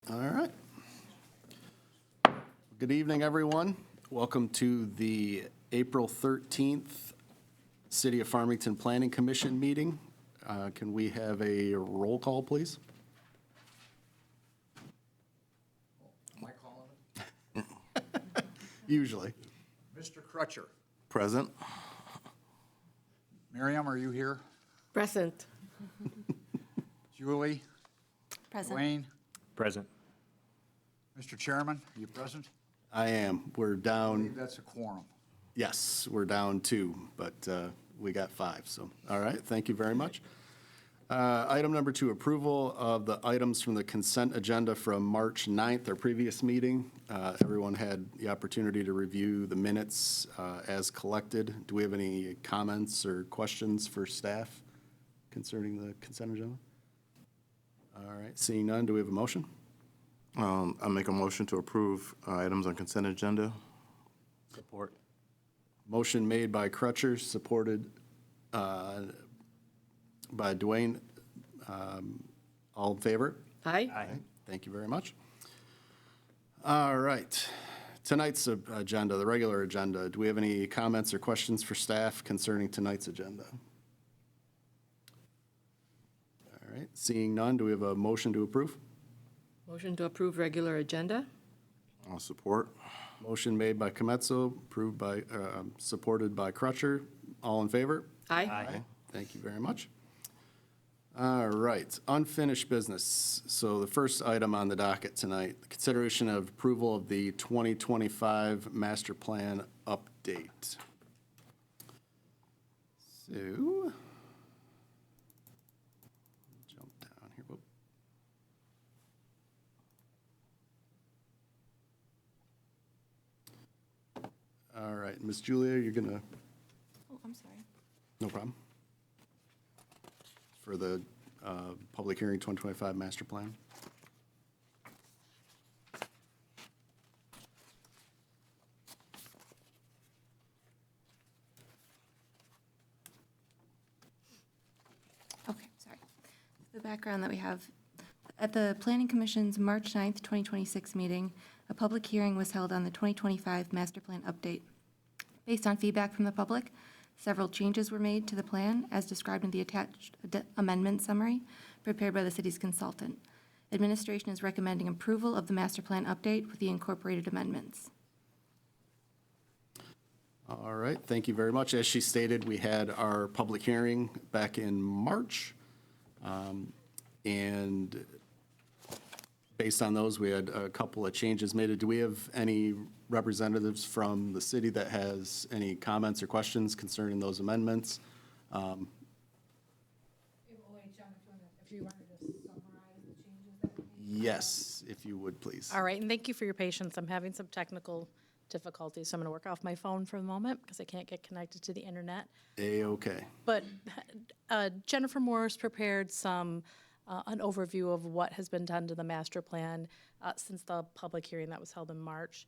All right. Good evening, everyone. Welcome to the April 13th City of Farmington Planning Commission meeting. Can we have a roll call, please? Am I calling it? Usually. Mr. Crutcher. Present. Miriam, are you here? Present. Julie? Present. Dwayne? Present. Mr. Chairman, are you present? I am. We're I down, believe that's a quorum. yes, we're down 2, but we got 5, so, all right, thank you very much. Item number 2, approval of the items from the consent agenda from March 9th, our previous meeting. Everyone had the opportunity to review the minutes as collected. Do we have any comments or questions for staff concerning the consent agenda? All right, seeing none, do we have a motion? I make a motion to approve items on consent agenda. Support. Motion made by Crutcher, supported by Dwayne. All in favor? Aye. Aye. Thank you very much. All right. Tonight's agenda, the regular agenda, do we have any comments or questions for staff concerning tonight's agenda? All right, seeing none, do we have a motion to approve? Motion to approve regular agenda? I'll support. Motion made by Cometzo, approved by, supported by Crutcher. All in favor? Aye. Thank you very much. All right, unfinished business. So the first item on the docket tonight, the consideration of approval of the 2025 master plan update. So, jump down here. Whoop. All right, Ms. Julia, you're gonna, Oh, I'm sorry. no problem. For the public hearing 2025 master plan. Okay, sorry. The background that we have, at the Planning Commission's March 9th, 2026 meeting, a public hearing was held on the 2025 Master Plan update. Based on feedback from the public, several changes were made to the plan as described in the attached amendment summary prepared by the city's consultant. Administration is recommending approval of the master plan update with the incorporated amendments. All right, thank you very much. As she stated, we had our public hearing back in March. And based on those, we had a couple of changes made. Do we have any representatives from the city that has any comments or questions concerning those amendments? If you wanted to summarize the changes that we made. Yes, if you would, please. All right, and thank you for your patience. I'm having some technical difficulties, so I'm going to work off my phone for the moment because I can't get connected to the internet. A-okay. But Jennifer Morris prepared an overview of what has been done to the master plan since the public hearing that was held in March.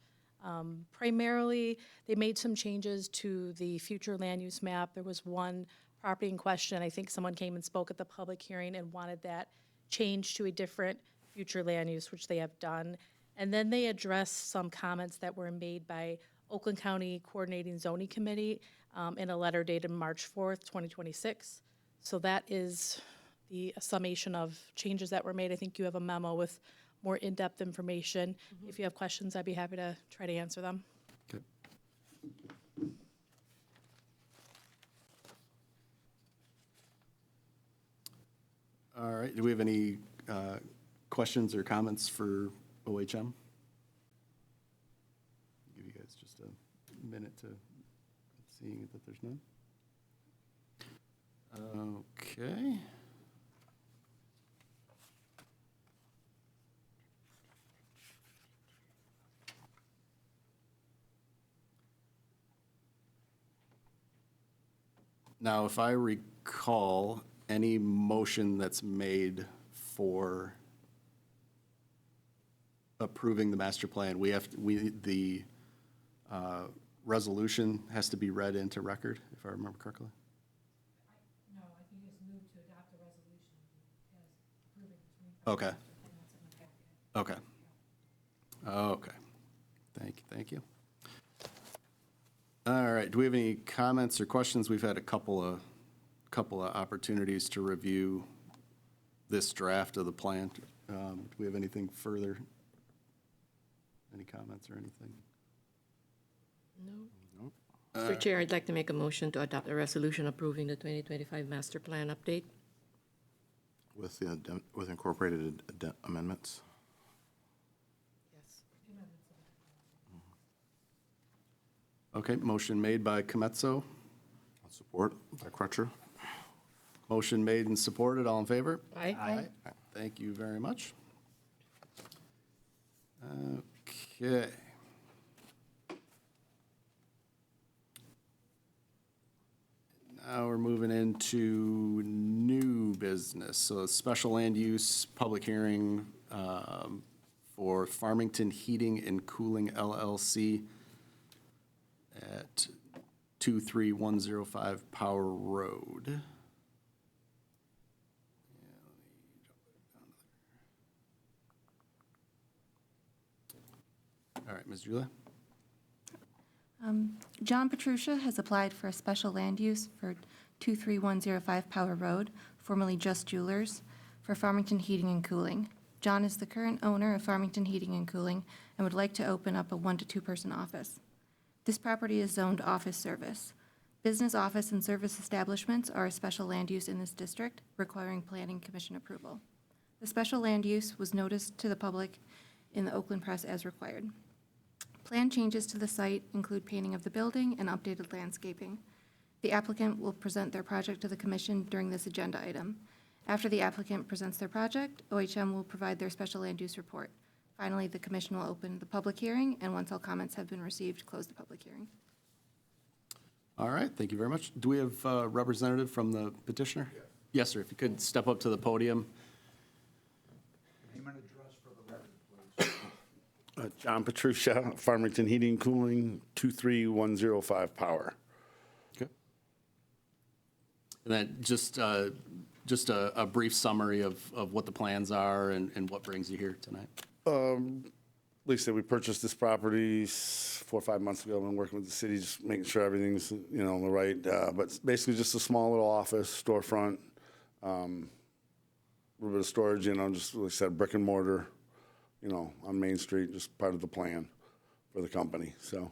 Primarily, they made some changes to the future land use map. There was one property in question. I think someone came and spoke at the public hearing and wanted that changed to a different future land use, which they have done. And then they addressed some comments that were made by Oakland County Coordinating Zoning Committee in a letter dated March 4th, 2026. So that is the summation of changes that were made. I think you have a memo with more in-depth information. If you have questions, I'd be happy to try to answer them. Okay. All right, do we have any questions or comments for OHM? Give you guys just a minute to see that there's none. Okay. Now, if I recall, any motion that's made for approving the master plan, the resolution has to be read into record, if I remember correctly? No, I think you just moved to adopt a resolution as approving the 25. Okay. And that's in the packet. Okay. Okay. Thank you. All right, do we have any comments or questions? We've had a couple of opportunities to review this draft of the plan. Do we have anything further? Any comments or anything? No. Mr. Chair, I'd like to make a motion to adopt a resolution approving the 2025 master plan update. With the, with incorporated amendments. Yes. Okay, motion made by Cometzo, Support by Crutcher. motion made and supported. All in favor? Aye. Thank you very much. Okay. Now we're moving into new business. So a special land use public hearing for Farmington Heating and Cooling LLC at 23105 Power Road. All right, Ms. Julia? John Petrucia has applied for a special land use for 23105 Power Road, formerly Just Jewelers, for Farmington Heating and Cooling. John is the current owner of Farmington Heating and Cooling and would like to open up a 1 to 2 person office. This property is zoned office service. Business, office, and service establishments are a special land use in this district, requiring planning commission approval. The special land use was noticed to the public in the Oakland Press as required. Plan changes to the site include painting of the building and updated landscaping. The applicant will present their project to the commission during this agenda item. After the applicant presents their project, OHM will provide their special land use report. Finally, the commission will open the public hearing, and once all comments have been received, close the public hearing. All right, thank you very much. Do we have a representative from the petitioner? Yes, sir. If you could step up to the podium. Name and address for the record, please. John Petrucia, Farmington Heating and Cooling, 23105 Power. Okay. And then just a brief summary of what the plans are and what brings you here tonight. Like I said, we purchased this property 4 or 5 months ago. I've been working with the city, just making sure everything's, the right, but basically just a small little office, storefront, a little bit of storage, just like I said, brick and mortar, on Main Street, just part of the plan for the company, so.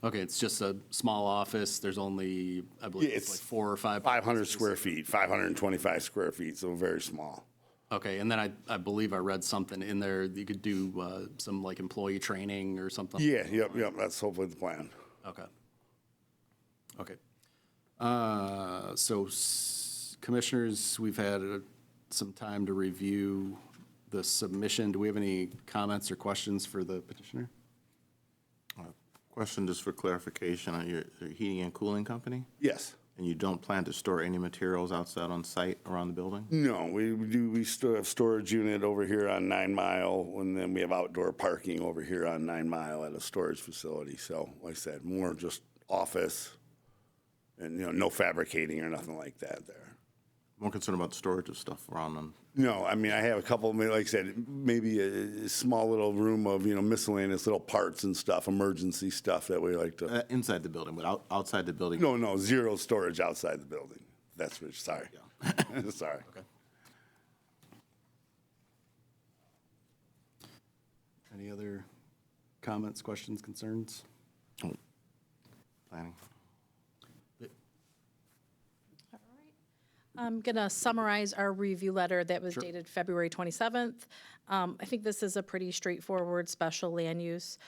Okay, it's just a small office. There's only, I believe, Yeah, it's it's like 4 or 5. 500 square feet, 525 square feet, so very small. Okay, and then I believe I read something in there, you could do some like employee training or something? Yeah, yep, that's hopefully the plan. Okay. Okay. So commissioners, we've had some time to review the submission. Do we have any comments or questions for the petitioner? Question just for clarification on your heating and cooling company? Yes. And you don't plan to store any materials outside on site around the building? No, we still have storage unit over here on 9 Mile, and then we have outdoor parking over here on 9 Mile at a storage facility. So, like I said, more just office and, no fabricating or nothing like that there. More concerned about the storage of stuff around them. No, I mean, I have a couple, like I said, maybe a small little room of, miscellaneous little parts and stuff, emergency stuff that we like to. Inside the building, but outside the building? No, zero storage outside the building. That's what, sorry. Sorry. Okay. Any other comments, questions, concerns? Planning. I'm going to summarize our review letter that was dated February 27th. I think this is a pretty straightforward special land use.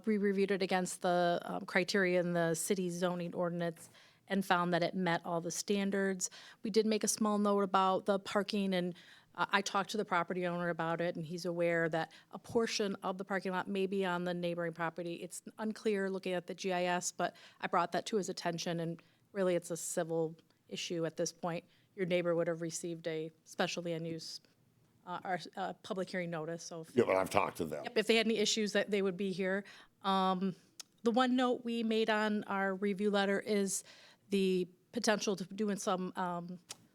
We reviewed it against the criteria in the city zoning ordinance and found that it met all the standards. We did make a small note about the parking, and I talked to the property owner about it, and he's aware that a portion of the parking lot may be on the neighboring property. It's unclear looking at the GIS, but I brought that to his attention, and really it's a civil issue at this point. Your neighbor would have received a special land use or public hearing notice, so Yeah, but I've talked to them. if they had any issues, that they would be here. The one note we made on our review letter is the potential to doing some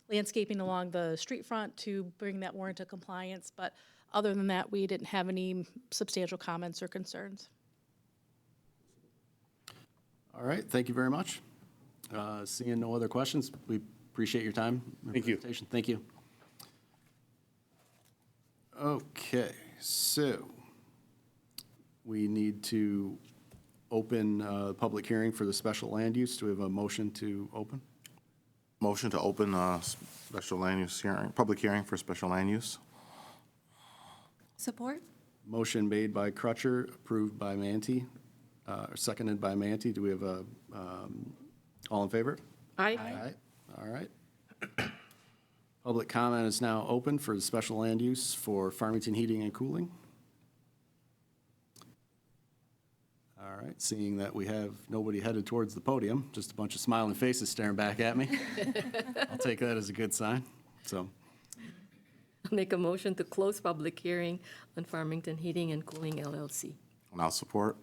landscaping along the street front to bring that more into compliance, but Other than that, we didn't have any substantial comments or concerns. All right, thank you very much. Seeing no other questions, we appreciate your time. and Thank you. presentation. Thank you. Okay, so we need to open the public hearing for the special land use. Do we have a motion to open? Motion to open special land use hearing, public hearing for special land use. Support? Motion made by Crutcher, approved by Manti, seconded by Manti. Do we have a, all in favor? Aye. Aye. All right. Public comment is now open for the special land use for Farmington Heating and Cooling. All right, seeing that we have nobody headed towards the podium, just a bunch of smiling faces staring back at me. I'll take that as a good sign. So, I'll make a motion to close public hearing on Farmington Heating and Cooling LLC. And I'll support.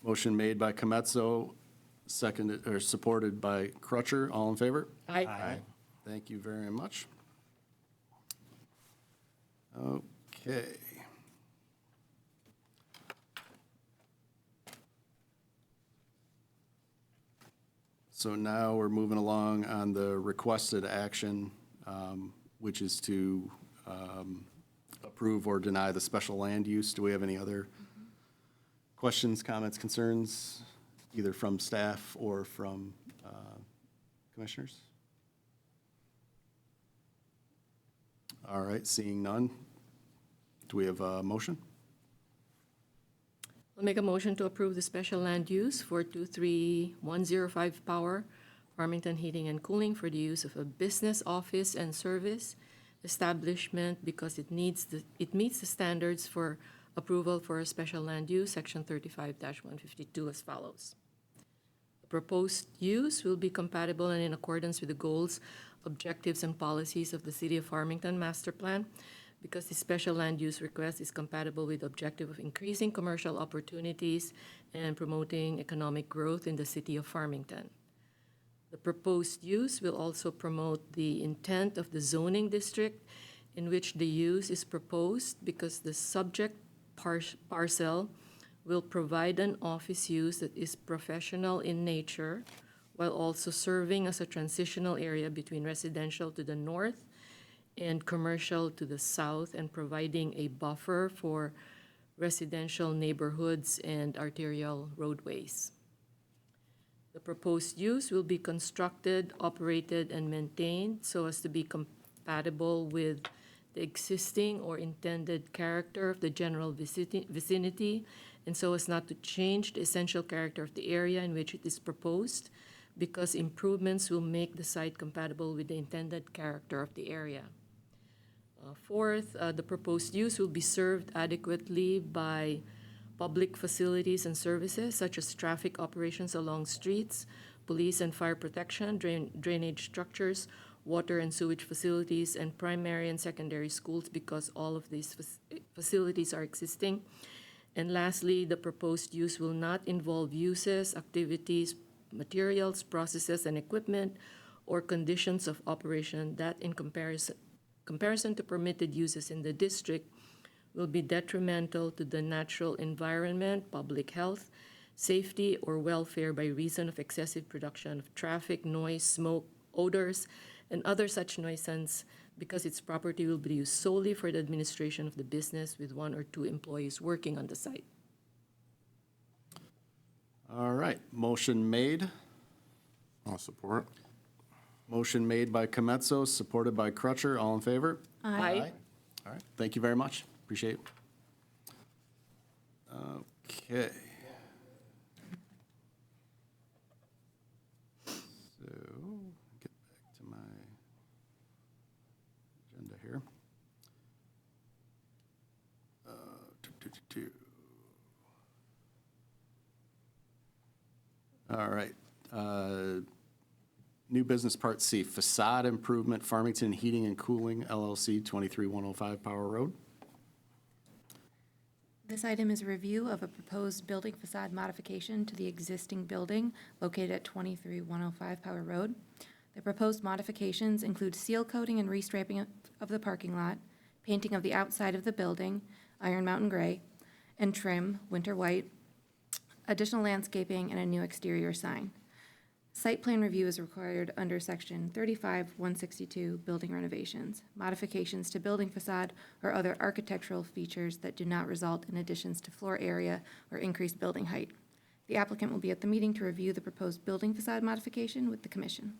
motion made by Cometzo, seconded, or supported by Crutcher. All in favor? Aye. Thank you very much. Okay. So now we're moving along on the requested action, which is to approve or deny the special land use. Do we have any other questions, comments, concerns, either from staff or from commissioners? All right, seeing none. Do we have a motion? I'll make a motion to approve the special land use for 23105 Power, Farmington Heating and Cooling for the use of a business, office, and service establishment because it meets the standards for approval for a special land use, section 35-152 as follows. The proposed use will be compatible and in accordance with the goals, objectives, and policies of the City of Farmington Master Plan because the special land use request is compatible with the objective of increasing commercial opportunities and promoting economic growth in the City of Farmington. The proposed use will also promote the intent of the zoning district in which the use is proposed because the subject parcel will provide an office use that is professional in nature while also serving as a transitional area between residential to the north and commercial to the south and providing a buffer for residential neighborhoods and arterial roadways. The proposed use will be constructed, operated, and maintained so as to be compatible with the existing or intended character of the general vicinity and so as not to change the essential character of the area in which it is proposed because improvements will make the site compatible with the intended character of the area. Fourth, the proposed use will be served adequately by public facilities and services such as traffic operations along streets, police and fire protection, drainage structures, water and sewage facilities, and primary and secondary schools because all of these facilities are existing. And lastly, the proposed use will not involve uses, activities, materials, processes, and equipment or conditions of operation that in comparison to permitted uses in the district will be detrimental to the natural environment, public health, safety, or welfare by reason of excessive production of traffic, noise, smoke, odors, and other such nuisance because its property will be used solely for the administration of the business with 1 or 2 employees working on the site. All right, motion made. I'll support. Motion made by Cometzo, supported by Crutcher. All in favor? Aye. All right, thank you very much. Appreciate it. Okay. So, get back to my agenda here. All right. New business part C, facade improvement, Farmington Heating and Cooling LLC, 23105 Power Road. This item is a review of a proposed building facade modification to the existing building located at 23105 Power Road. The proposed modifications include seal coating and restriping of the parking lot, painting of the outside of the building, Iron Mountain Gray, and trim, Winter White, additional landscaping, and a new exterior sign. Site plan review is required under section 35-162, building renovations, modifications to building facade or other architectural features that do not result in additions to floor area or increased building height. The applicant will be at the meeting to review the proposed building facade modification with the commission.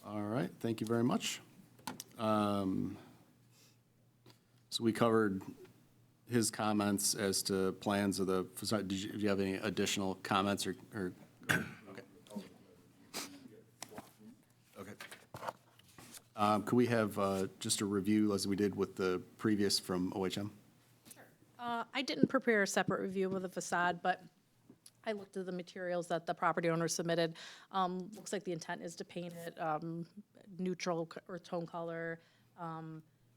All right, thank you very much. So we covered his comments as to plans of the facade. Do you have any additional comments or? Okay. Okay. Could we have just a review as we did with the previous from OHM? I didn't prepare a separate review of the facade, but I looked at the materials that the property owner submitted. Looks like the intent is to paint it neutral earth tone color,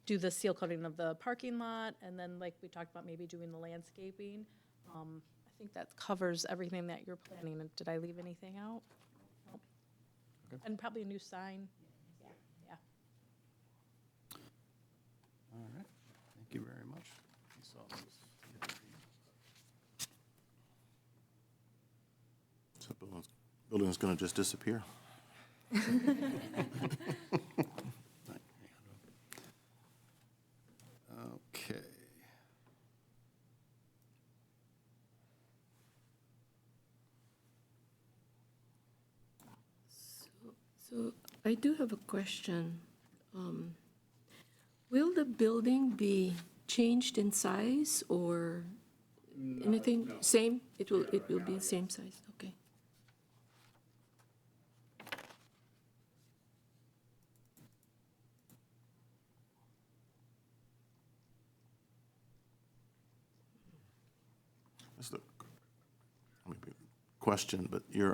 do the seal coating of the parking lot, and then like we talked about, maybe doing the landscaping. I think that covers everything that you're planning. And did I leave anything out? Nope. And probably a new sign. Yeah. All right, thank you very much. You saw those. So building's going to just disappear. Okay. So I do have a question. Will the building be changed in size or anything? Same? It will be the same size, okay. Just a maybe a question, but you're,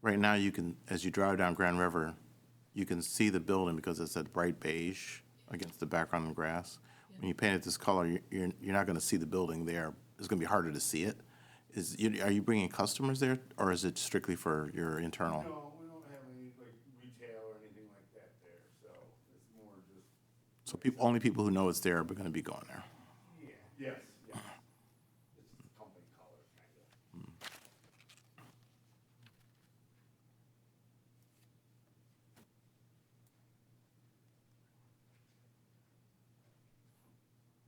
right now you can, as you drive down Grand River, you can see the building because it's that bright beige against the background of grass. When you paint it this color, you're not going to see the building there. It's going to be harder to see it. Are you bringing customers there, or is it strictly for your internal? No, we don't have any, like, retail or anything like that there, so it's more just, So only people who know it's there are going to be going there. yes. It's company color, kind of.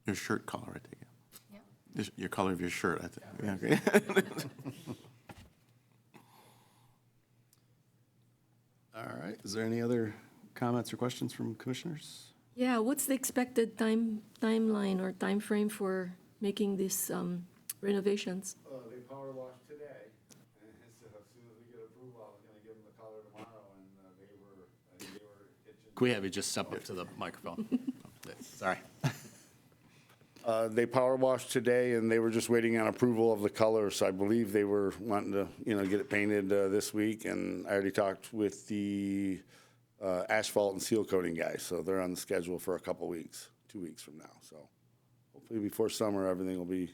Your shirt color, I take it. Yep. Your color of your shirt, I think. Yeah, okay. All right, is there any other comments or questions from commissioners? Yeah, what's the expected timeline or time frame for making these renovations? They power washed today, and so as soon as we get approval, I was gonna give them the color tomorrow, and they were itching. Could we have you just step up to the microphone? Sorry. They power washed today, and they were just waiting on approval of the color, so I believe they were wanting to, get it painted this week, and I already talked with the asphalt and seal coating guys, so they're on the schedule for a couple weeks, 2 weeks from now, so hopefully before summer, everything will be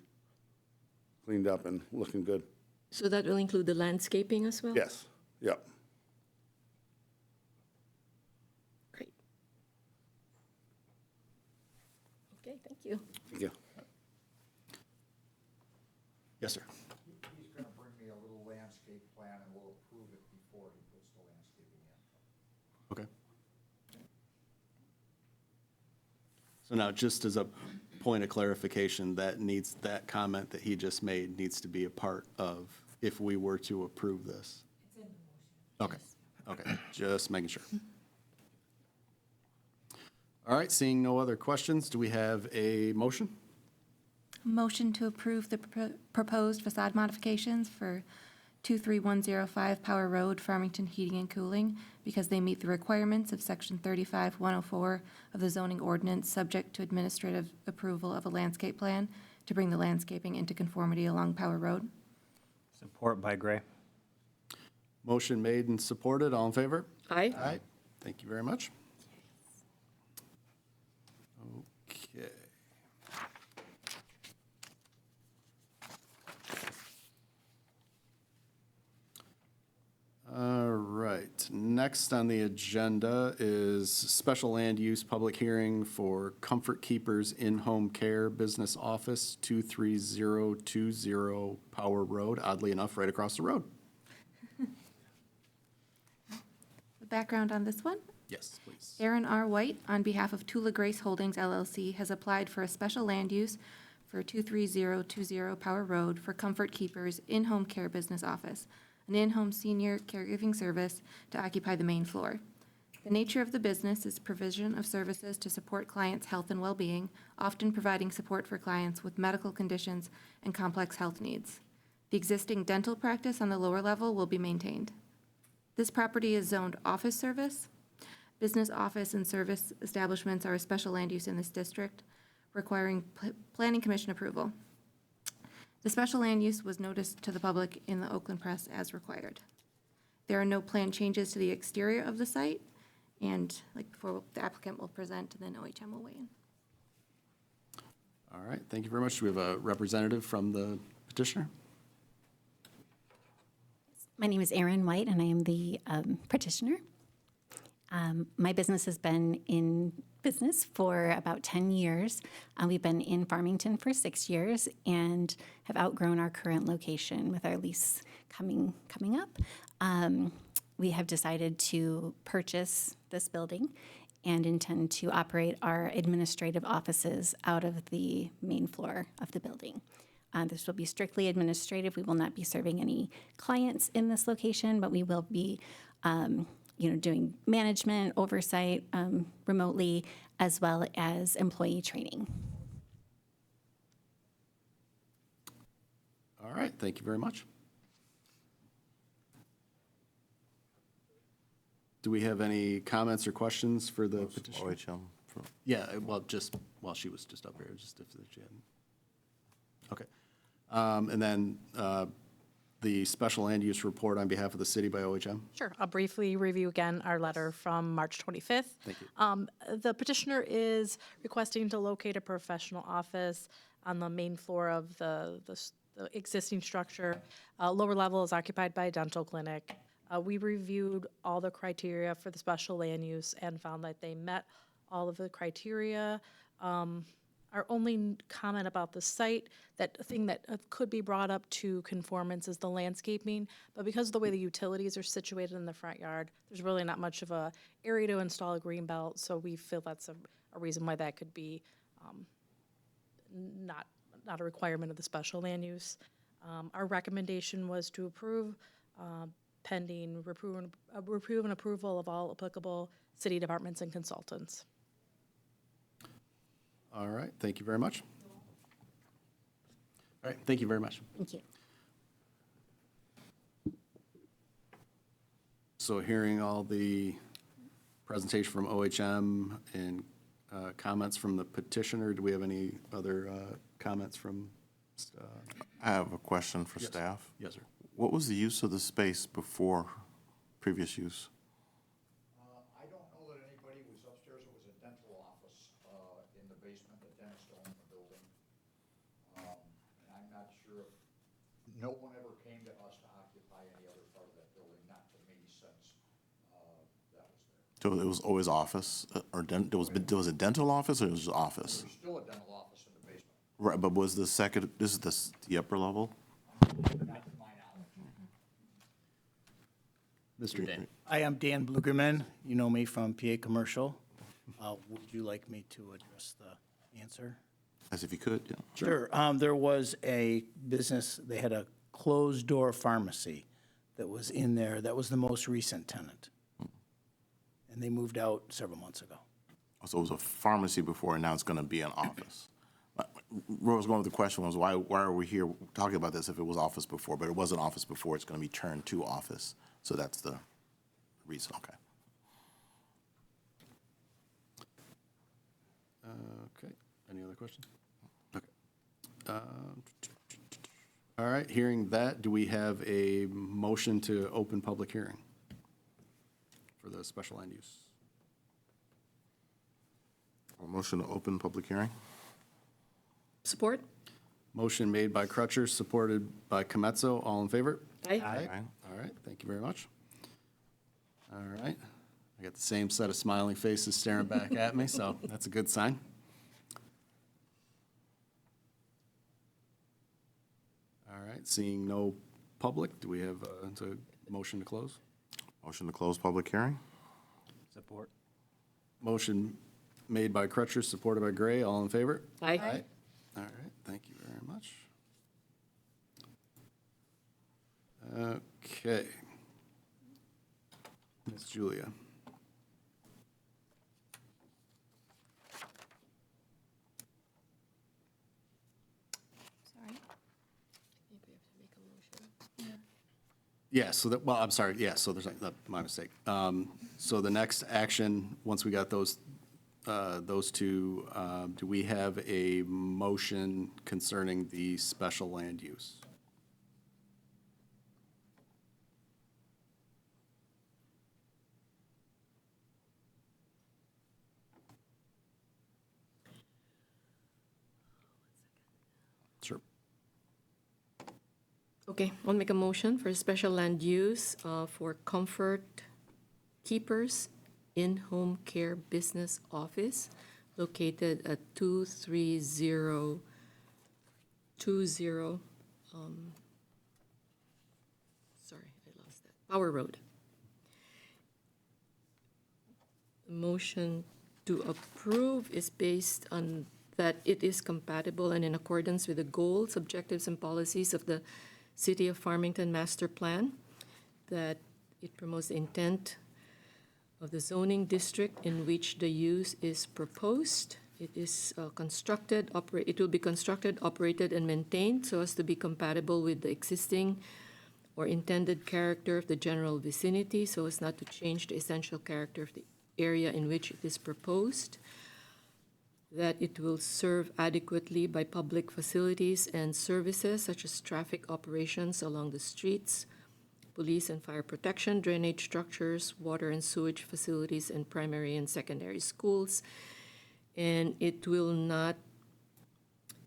cleaned up and looking good. So that will include the landscaping as well? Yes, yep. Great. Okay, thank you. Thank you. Yes, sir. He's gonna bring me a little landscape plan and we'll approve it before he puts the landscaping in. Okay. So now, just as a point of clarification, that comment that he just made needs to be a part of if we were to approve this. It's in the motion. Okay, okay, just making sure. All right, seeing no other questions, do we have a motion? Motion to approve the proposed facade modifications for 23105 Power Road, Farmington Heating and Cooling, because they meet the requirements of Section 35-104 of the zoning ordinance, subject to administrative approval of a landscape plan to bring the landscaping into conformity along Power Road. Support by Gray. Motion made and supported, all in favor? Aye. Aye, thank you very much. Okay. All right, next on the agenda is special land use public hearing for Comfort Keepers In-Home Care Business Office, 23020 Power Road, oddly enough, right across the road. The background on this one? Yes, please. Aaron R. White, on behalf of Tula Grace Holdings LLC, has applied for a special land use for 23020 Power Road for Comfort Keepers In-Home Care Business Office, an in-home senior caregiving service to occupy the main floor. The nature of the business is provision of services to support clients' health and well-being, often providing support for clients with medical conditions and complex health needs. The existing dental practice on the lower level will be maintained. This property is zoned office service. Business office and service establishments are a special land use in this district, requiring Planning Commission approval. The special land use was noticed to the public in the Oakland Press as required. There are no planned changes to the exterior of the site, and like before, the applicant will present, and then OHM will weigh in. All right, thank you very much. Do we have a representative from the petitioner? My name is Erin White, and I am the petitioner. My business has been in business for about 10 years. We've been in Farmington for 6 years and have outgrown our current location with our lease coming up. We have decided to purchase this building and intend to operate our administrative offices out of the main floor of the building. This will be strictly administrative. We will not be serving any clients in this location, but we will be doing management, oversight remotely, as well as employee training. All right, thank you very much. Do we have any comments or questions for the petitioner? OHM. Yeah, well, just, while she was just up here, just if she hadn't. Okay. And then the special land use report on behalf of the city by OHM? Sure. I'll briefly review again our letter from March 25th. Thank you. The petitioner is requesting to locate a professional office on the main floor of the existing structure. Lower level is occupied by a dental clinic. We reviewed all the criteria for the special land use and found that they met all of the criteria. Our only comment about the site, that thing that could be brought up to conformance is the landscaping, but because of the way the utilities are situated in the front yard, there's really not much of a area to install a green belt, so we feel that's a reason why that could be not a requirement of the special land use. Our recommendation was to approve pending approve and approval of all applicable city departments and consultants. All right, thank you very much. All right, thank you very much. Thank you. So hearing all the presentation from OHM and comments from the petitioner, do we have any other comments from? I have a question for staff. Yes, sir. What was the use of the space before previous use? I don't know that anybody was upstairs. It was a dental office in the basement. The dentist owned the building. And I'm not sure if, no one ever came to us to occupy any other part of that building, not to me, since that was there. So it was always office, or there was a dental office, or it was just office? There's still a dental office in the basement, Right, but was the second, this is the upper level? not to my knowledge. Mr. Dan. I am Dan Blugerman. You know me from PA Commercial. Would you like me to address the answer? As if you could, yeah. Sure. There was a business, they had a closed-door pharmacy that was in there. That was the most recent tenant. And they moved out several months ago. So it was a pharmacy before, and now it's going to be an office. Where I was going with the question was, why are we here talking about this if it was office before? But it wasn't office before, it's going to be turned to office. So that's the reason, okay. Okay, any other questions? Okay. All right, hearing that, do we have a motion to open public hearing for the special land use? A motion to open public hearing? Support? Motion made by Crutcher, supported by Comezzo. All in favor? Aye. Aye. All right, thank you very much. All right. I got the same set of smiling faces staring back at me, so that's a good sign. All right, seeing no public, do we have a motion to close? Motion to close public hearing? Support. Motion made by Crutcher, supported by Gray. All in favor? Aye. All right, thank you very much. Okay. Ms. Julia. Sorry. Yeah, so that, well, I'm sorry, yeah, so there's, my mistake. So the next action, once we got those two, do we have a motion concerning the special land use? Sure. Okay, I'll make a motion for special land use for Comfort Keepers in-home care business office located at 23020, sorry, I lost that, Power Road. The motion to approve is based on that it is compatible and in accordance with the goals, objectives, and policies of the City of Farmington Master Plan, that it promotes the intent of the zoning district in which the use is proposed. It is it will be constructed, operated, and maintained so as to be compatible with the existing or intended character of the general vicinity, so as not to change the essential character of the area in which it is proposed, that it will serve adequately by public facilities and services such as traffic operations along the streets, police and fire protection, drainage structures, water and sewage facilities, and primary and secondary schools. And it will not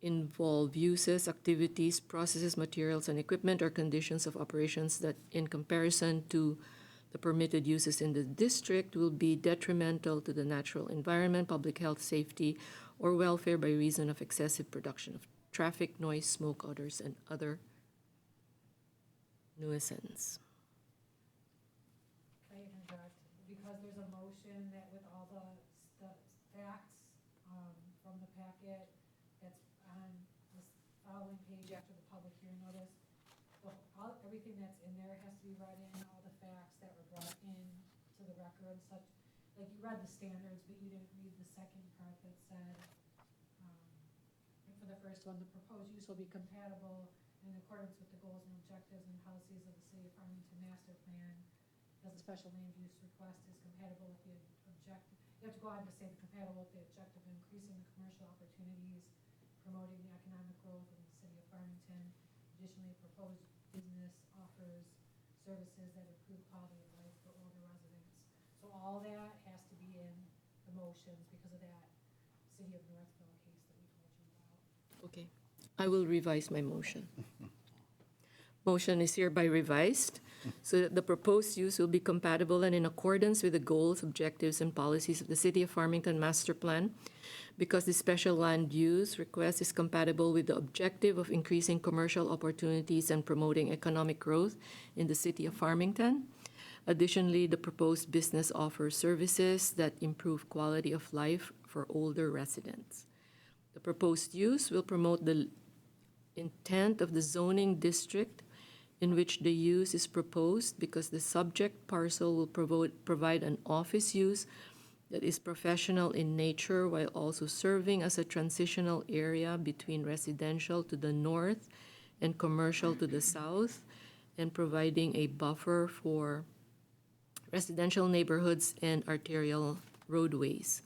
involve uses, activities, processes, materials, and equipment or conditions of operations that, in comparison to the permitted uses in the district, will be detrimental to the natural environment, public health, safety, or welfare by reason of excessive production of traffic, noise, smoke, odors, and other nuisance. I interject, because there's a motion that with all the facts from the packet that's on this following page after the public hearing notice, everything that's in there has to be read in, all the facts that were brought in to the record, such, like you read the standards, but you didn't read the second part that said, for the first one, the proposed use will be compatible in accordance with the goals and objectives and policies of the City of Farmington Master Plan, as the special land use request is compatible with the objective. You have to go on to say compatible with the objective of increasing the commercial opportunities, promoting the economic growth in the City of Farmington. Additionally, proposed business offers services that improve quality of life for older residents. So all that has to be in the motions because of that City of Northville case that we told you about. Okay, I will revise my motion. Motion is hereby revised so that the proposed use will be compatible and in accordance with the goals, objectives, and policies of the City of Farmington Master Plan, because the special land use request is compatible with the objective of increasing commercial opportunities and promoting economic growth in the City of Farmington. Additionally, the proposed business offers services that improve quality of life for older residents. The proposed use will promote the intent of the zoning district in which the use is proposed, because the subject parcel will provide an office use that is professional in nature while also serving as a transitional area between residential to the north and commercial to the south, and providing a buffer for residential neighborhoods and arterial roadways.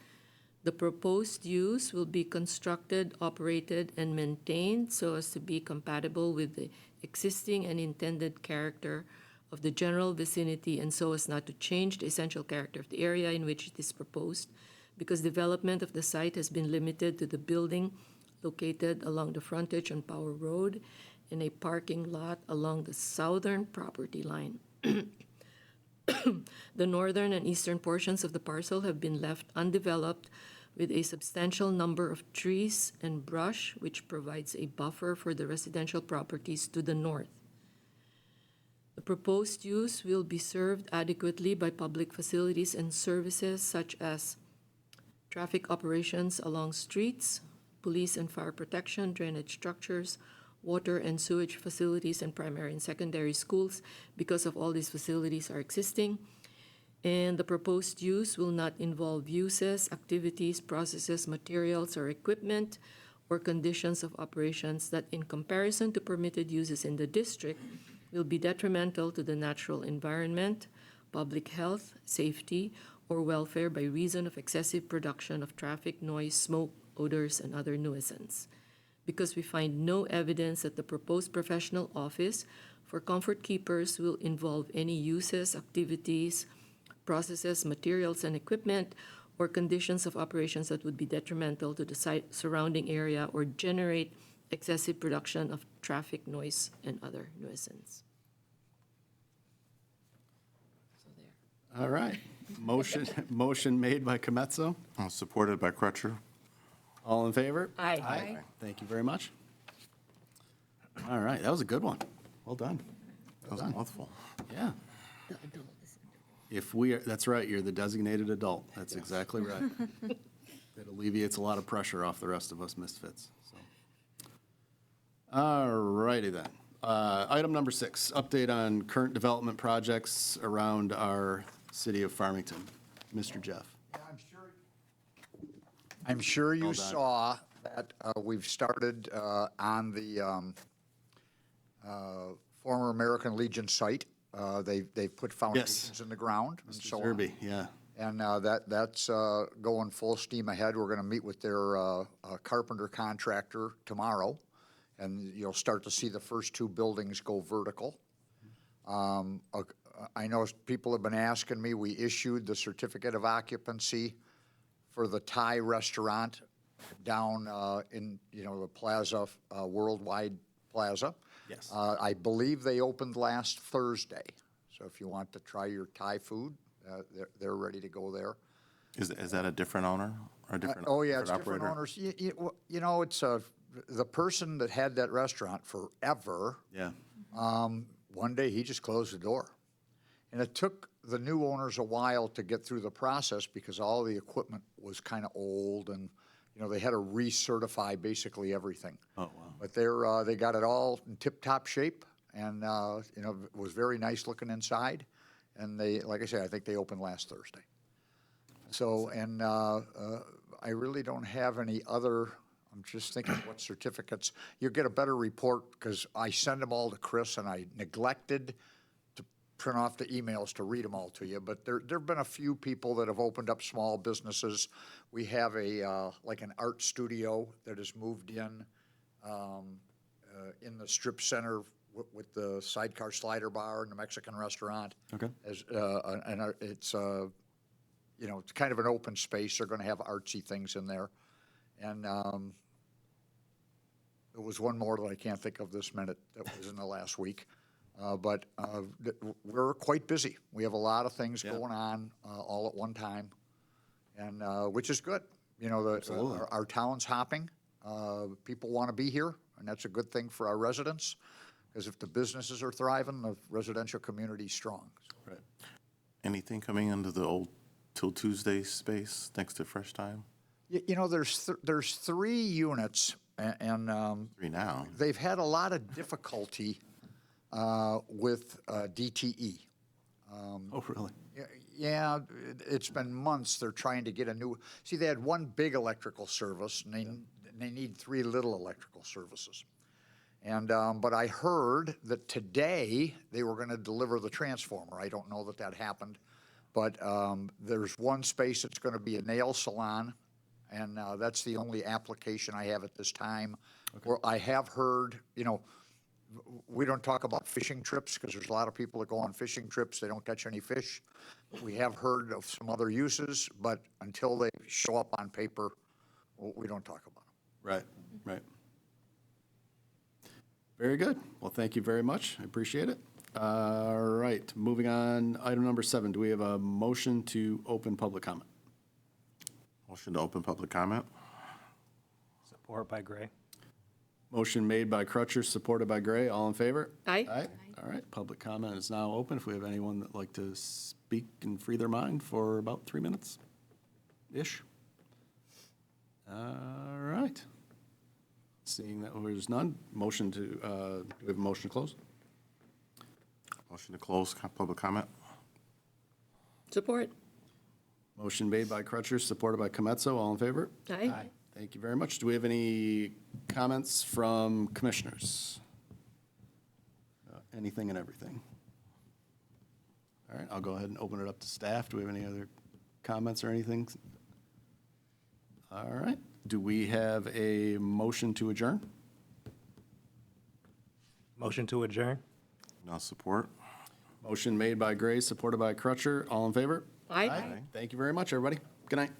The proposed use will be constructed, operated, and maintained so as to be compatible with the existing and intended character of the general vicinity, and so as not to change the essential character of the area in which it is proposed, because development of the site has been limited to the building located along the frontage on Power Road and a parking lot along the southern property line. The northern and eastern portions of the parcel have been left undeveloped with a substantial number of trees and brush, which provides a buffer for the residential properties to the north. The proposed use will be served adequately by public facilities and services such as traffic operations along streets, police and fire protection, drainage structures, water and sewage facilities, and primary and secondary schools, because of all these facilities are existing. And the proposed use will not involve uses, activities, processes, materials, or equipment, or conditions of operations that, in comparison to permitted uses in the district, will be detrimental to the natural environment, public health, safety, or welfare by reason of excessive production of traffic, noise, smoke, odors, and other nuisance. Because we find no evidence that the proposed professional office for comfort keepers will involve any uses, activities, processes, materials, and equipment, or conditions of operations that would be detrimental to the surrounding area or generate excessive production of traffic, noise, and other nuisance. So there. All right. Motion made by Cometzo. Supported by Crutcher. All in favor? Aye. Thank you very much. All right, that was a good one. Well done. That was a mouthful. Yeah. That's right, you're the designated adult. That's exactly right. It alleviates a lot of pressure off the rest of us misfits. So. All righty then. Item number 6, update on current development projects around our city of Farmington. Mr. Jeff. Yeah, I'm sure you Well done. saw that we've started on the former American Legion site. They've put foundations in the ground and so on. Zerby, yeah. And that's going full steam ahead. We're going to meet with their carpenter contractor tomorrow, and you'll start to see the first 2 buildings go vertical. I know people have been asking me, we issued the certificate of occupancy for the Thai restaurant down in, the Plaza, Worldwide Plaza. Yes. I believe they opened last Thursday. So if you want to try your Thai food, they're ready to go there. Is that a different owner or a different Oh, yeah, it's different different operator? owners. It's the person that had that restaurant forever, Yeah. one day he just closed the door. And it took the new owners a while to get through the process because all the equipment was kind of old and, they had to recertify basically everything. Oh, wow. But they got it all in tip-top shape and, it was very nice looking inside. And like I said, I think they opened last Thursday. So, and I really don't have any other, I'm just thinking what certificates. You'll get a better report because I send them all to Chris and I neglected to print off the emails to read them all to you. But there have been a few people that have opened up small businesses. We have like an art studio that has moved in the strip center with the sidecar slider bar and the Mexican restaurant. Okay. And it's it's kind of an open space. They're going to have artsy things in there. And there was one more that I can't think of this minute that was in the last week. But we're quite busy. We have a lot of things going on all at one time, and which is good. Our town's hopping. People want to be here, and that's a good thing for our residents. Because if the businesses are thriving, the residential community's strong. Right. Anything coming into the old Till Tuesday space next to Fresh Time? There's 3 units, and 3 now. they've had a lot of difficulty with DTE. Oh, really? Yeah, it's been months. They're trying to get a new. See, they had one big electrical service, and they need 3 little electrical services. And but I heard that today they were going to deliver the transformer. I don't know that happened, but there's one space that's going to be a nail salon, and that's the only application I have at this time. Okay. Or I have heard, we don't talk about fishing trips because there's a lot of people that go on fishing trips. They don't catch any fish. We have heard of some other uses, but until they show up on paper, we don't talk about them. Right. Very good. Well, thank you very much. I appreciate it. All right, moving on, item number 7, do we have a motion to open public comment? Motion to open public comment? Support by Gray. Motion made by Crutcher, supported by Gray, all in favor? Aye. Aye. All right, public comment is now open. If we have anyone that'd like to speak and free their mind for about 3 minutes-ish. All right. Seeing that there's none, motion to, do we have a motion to close? Motion to close public comment? Support. Motion made by Crutcher, supported by Cometzo, all in favor? Aye. Thank you very much. Do we have any comments from commissioners? Anything and everything? All right, I'll go ahead and open it up to staff. Do we have any other comments or anything? All right, do we have a motion to adjourn? Motion to adjourn. No support? Motion made by Gray, supported by Crutcher. All in favor? Aye. Thank you very much, everybody. Good night.